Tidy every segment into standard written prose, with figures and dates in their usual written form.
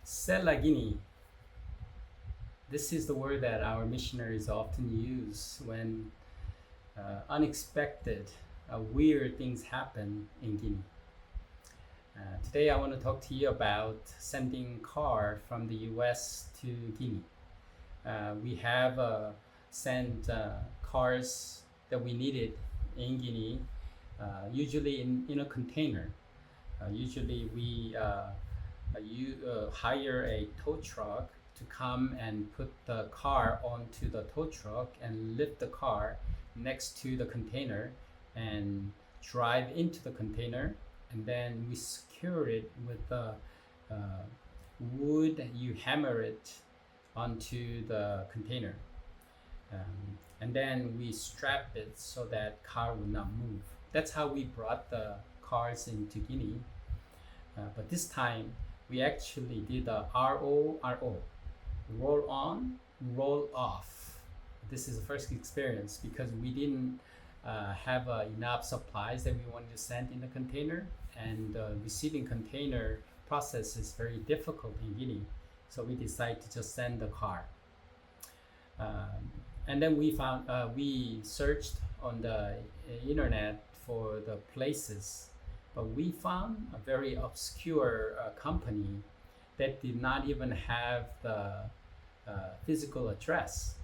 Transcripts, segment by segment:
Sela Guinea. This is the word that our missionaries often use when unexpected, weird things happen in Guinea. Today, I want to talk to you about sending car from the U.S. to Guinea. We have sent cars that we needed in Guinea, usually in a container. Usually, we hire a tow truck to come and put the car onto the tow truck and lift the car next to the container and drive into the container, and then we secure it with the uh, wood. You hammer it onto the container, and then we strap it so that car will not move. That's how we brought the cars into Guinea. But this time we actually did a RORO, roll on, roll off. This is the first experience because we didn't have enough supplies that we wanted to send in the container, and receiving container process is very difficult in Guinea. So we decided to just send the car. And then we searched on the internet for the places, but we found a very obscure company that did not even have the physical address,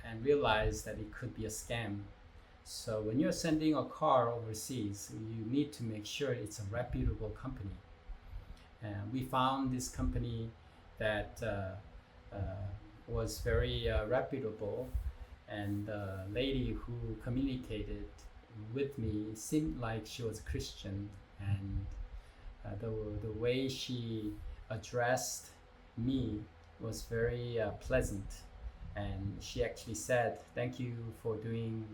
and realized that it could be a scam. So when you're sending a car overseas, you need to make sure it's a reputable company. And we found this company that was very reputable, and the lady who communicated with me seemed like she was a Christian, and the way she addressed me was very pleasant, and she actually said, "Thank you for doing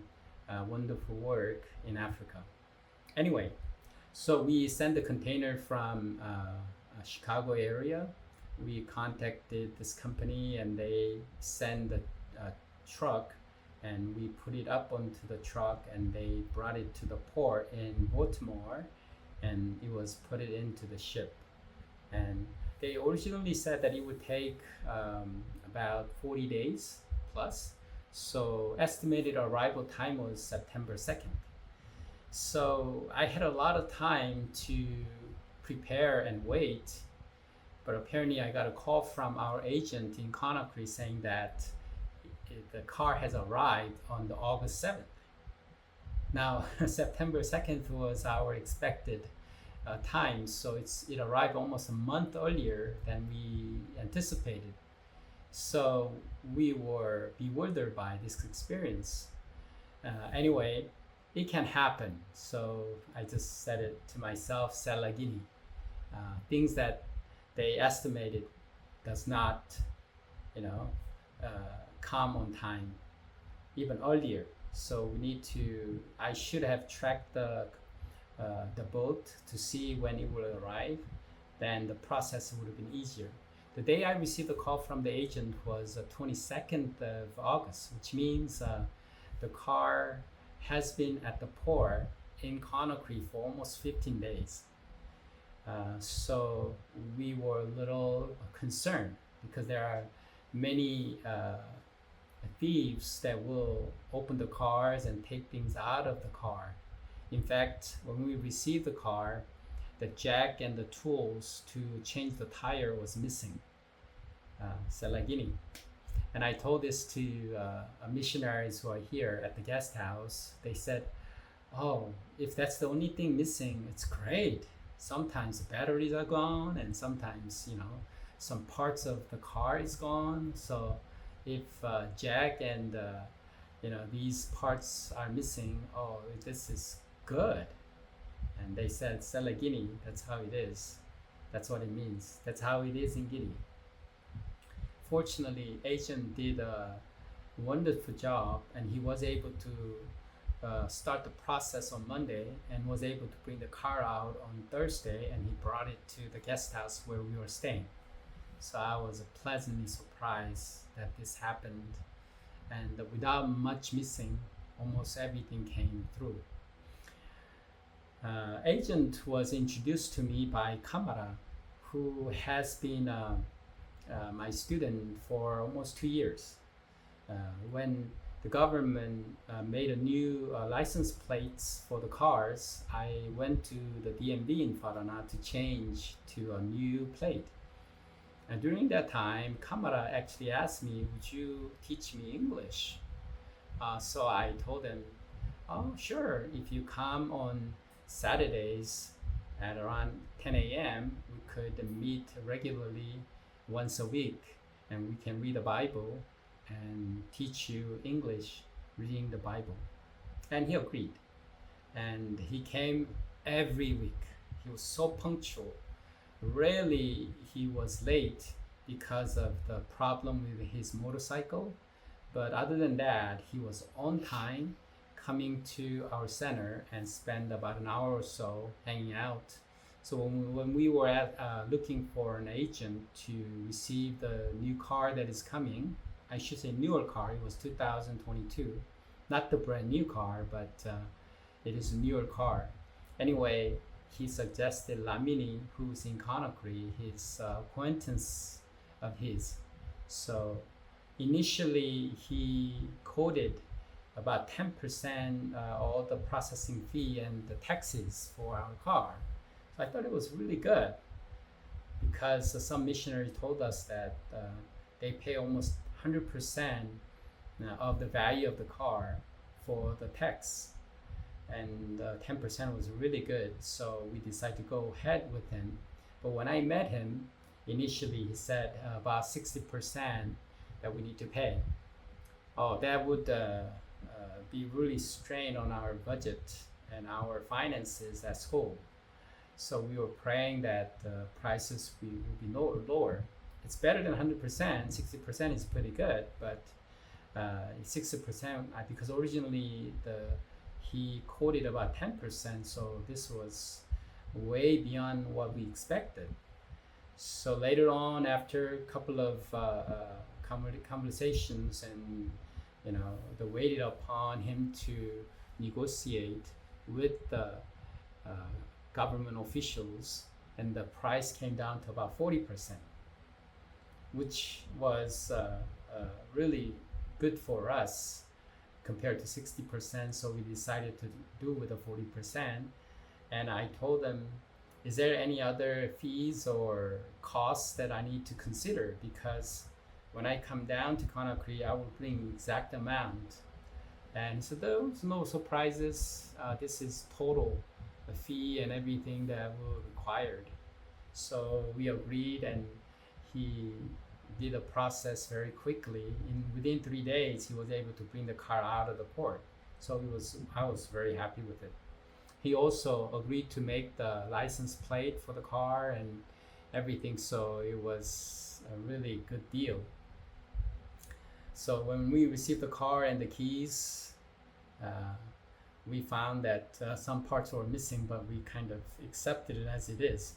wonderful work in Africa." Anyway, so we sent the container from Chicago area. We contacted this company, and they sent the truck, and we put it up onto the truck, and they brought it to the port in Baltimore, and it was put it into the ship. And they originally said that it would take about 40 days plus. So estimated arrival time was September 2nd. So I had a lot of time to prepare and wait, but apparently I got a call from our agent in Conakry saying that the car has arrived on the August 7th. Now, September 2nd was our expected time, so it arrived almost a month earlier than we anticipated. So we were bewildered by this experience. Anyway, it can happen. So I just said it to myself, Sela Guinea. Things that they estimated does not, you know, come on time, even earlier. So we need to. I should have tracked the boat to see when it will arrive. Then the process would have been easier. The day I received a call from the agent was the 22nd of August, which means the car has been at the port in Conakry for almost 15 days. So we were a little concerned because there are many thieves that will open the cars and take things out of the car. In fact, when we received the car, the jack and the tools to change the tire was missing. Sela Guinea. And I told this to missionaries who are here at the guest house. They said, "Oh, if that's the only thing missing, it's great. Sometimes the batteries are gone, and sometimes, some parts of the car is gone. So if jack and these parts are missing, oh, this is good." And they said, "Sela Guinea, that's how it is. That's what it means. That's how it is in Guinea." Fortunately, agent did a wonderful job, and he was able to start the process on Monday, and was able to bring the car out on Thursday, and he brought it to the guest house where we were staying. So I was pleasantly surprised that this happened, and without much missing, almost everything came through. Agent was introduced to me by Kamara, who has been my student for almost 2 years. When the government made a new license plates for the cars, I went to the DMV in Paraná to change to a new plate. And during that time, Kamara actually asked me, would you teach me English? So I told him, oh, sure. If you come on Saturdays at around 10 a.m., we could meet regularly once a week, and we can read the Bible and teach you English reading the Bible. And he agreed. And he came every week. He was so punctual. Rarely he was late because of the problem with his motorcycle. But other than that, he was on time, coming to our center and spend about an hour or so hanging out. So when we were looking for an agent to receive the new car that is coming, I should say newer car, it was 2022, not the brand new car, but it is a newer car. Anyway, he suggested Lamini, who's in Conakry, his acquaintance of his. So initially he quoted about 10% all the processing fee and the taxes for our car. So I thought it was really good, because some missionary told us that they pay almost 100% of the value of the car for the tax, and 10% was really good. So we decided to go ahead with him. But when I met him, initially he said about 60% that we need to pay. Oh, that would be really strained on our budget and our finances at school. So we were praying that prices will be lower. It's better than 100%. 60% is pretty good, but 60%, because originally he quoted about 10%, so this was way beyond what we expected. So later on, after a couple of conversations, and they waited upon him to negotiate with the government officials, and the price came down to about 40%, which was really good for us compared to 60%. So we decided to do with the 40%. And I told them, is there any other fees or costs that I need to consider? Because when I come down to Conakry, I will bring the exact amount. And so there was no surprises. This is total fee and everything that were required. So we agreed, and he did the process very quickly. Within 3 days, he was able to bring the car out of the port. So I was very happy with it. He also agreed to make the license plate for the car and everything. So it was a really good deal. So when we received the car and the keys, we found that some parts were missing, but we kind of accepted it as it is.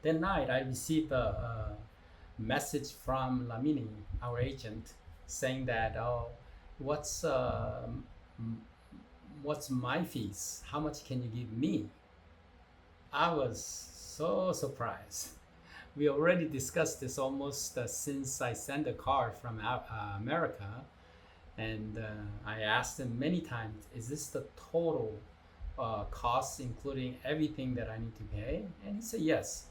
That night, I received a message from Lamini, our agent, saying that, oh, what's my fees? How much can you give me? I was so surprised. We already discussed this almost since I sent the car from America. And I asked him many times, is this the total cost, including everything that I need to pay? And he said yes.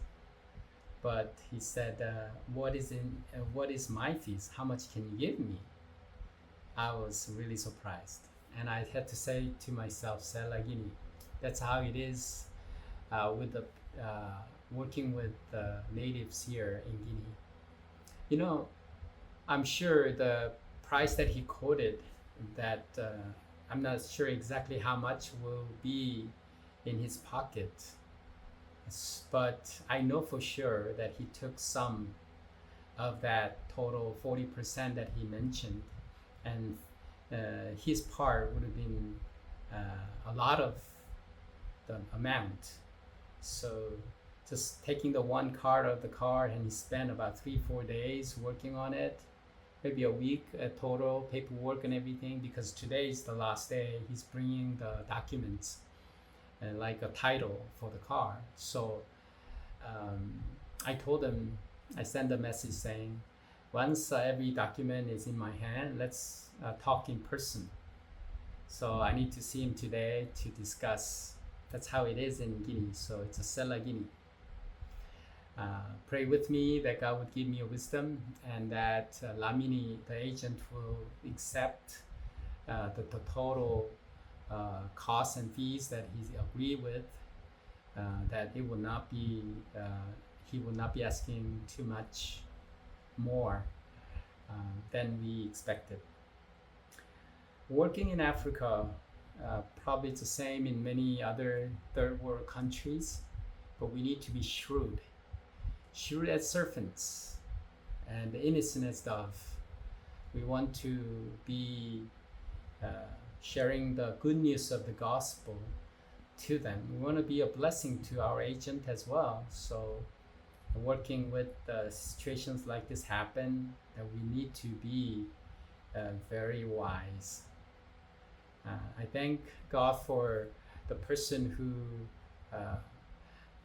But he said, what is my fees? How much can you give me? I was really surprised. And I had to say to myself, Sela Guinea, that's how it is with the working with the natives here in Guinea. I'm sure the price that he quoted, that I'm not sure exactly how much will be in his pocket, but I know for sure that he took some of that total 40% that he mentioned, and his part would have been a lot of the amount. So just taking the one card of the car, and he spent about 3-4 days working on it, maybe a week total, paperwork and everything, because today is the last day. He's bringing the documents and like a title for the car. So I told him, I sent a message saying, once every document is in my hand, let's talk in person. So I need to see him today to discuss. That's how it is in Guinea. So it's a Sela Guinea. Pray with me that God would give me a wisdom and that Lamini, the agent, will accept the total costs and fees that he agreed with. That it will not be, he will not be asking too much more than we expected. Working in Africa, probably it's the same in many other third world countries, but we need to be shrewd as serpents and innocent as dove. We want to be sharing the good news of the gospel to them. We want to be a blessing to our agent as well. So working with situations like this happen, that we need to be very wise. I thank God for the person who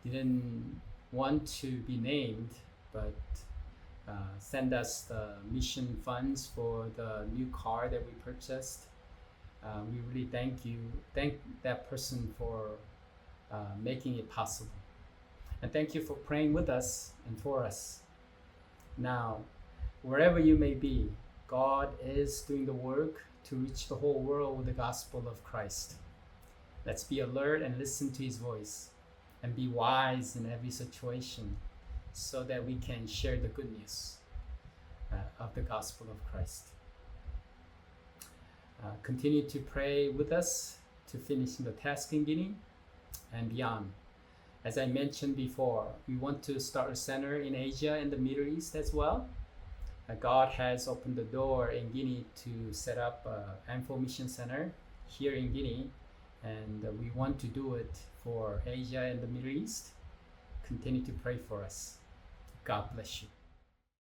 didn't want to be named, but send us the mission funds for the new car that we purchased. We really thank that person for making it possible. And thank you for praying with us and for us. Now, wherever you may be, God is doing the work to reach the whole world with the gospel of Christ. Let's be alert and listen to his voice and be wise in every situation so that we can share the good news of the gospel of Christ. Continue to pray with us to finish the task in Guinea and beyond. As I mentioned before, we want to start a center in Asia and the Middle East as well. God has opened the door in Guinea to set up an Info Mission Center here in Guinea, and we want to do it for Asia and the Middle East. Continue to pray for us. God bless you.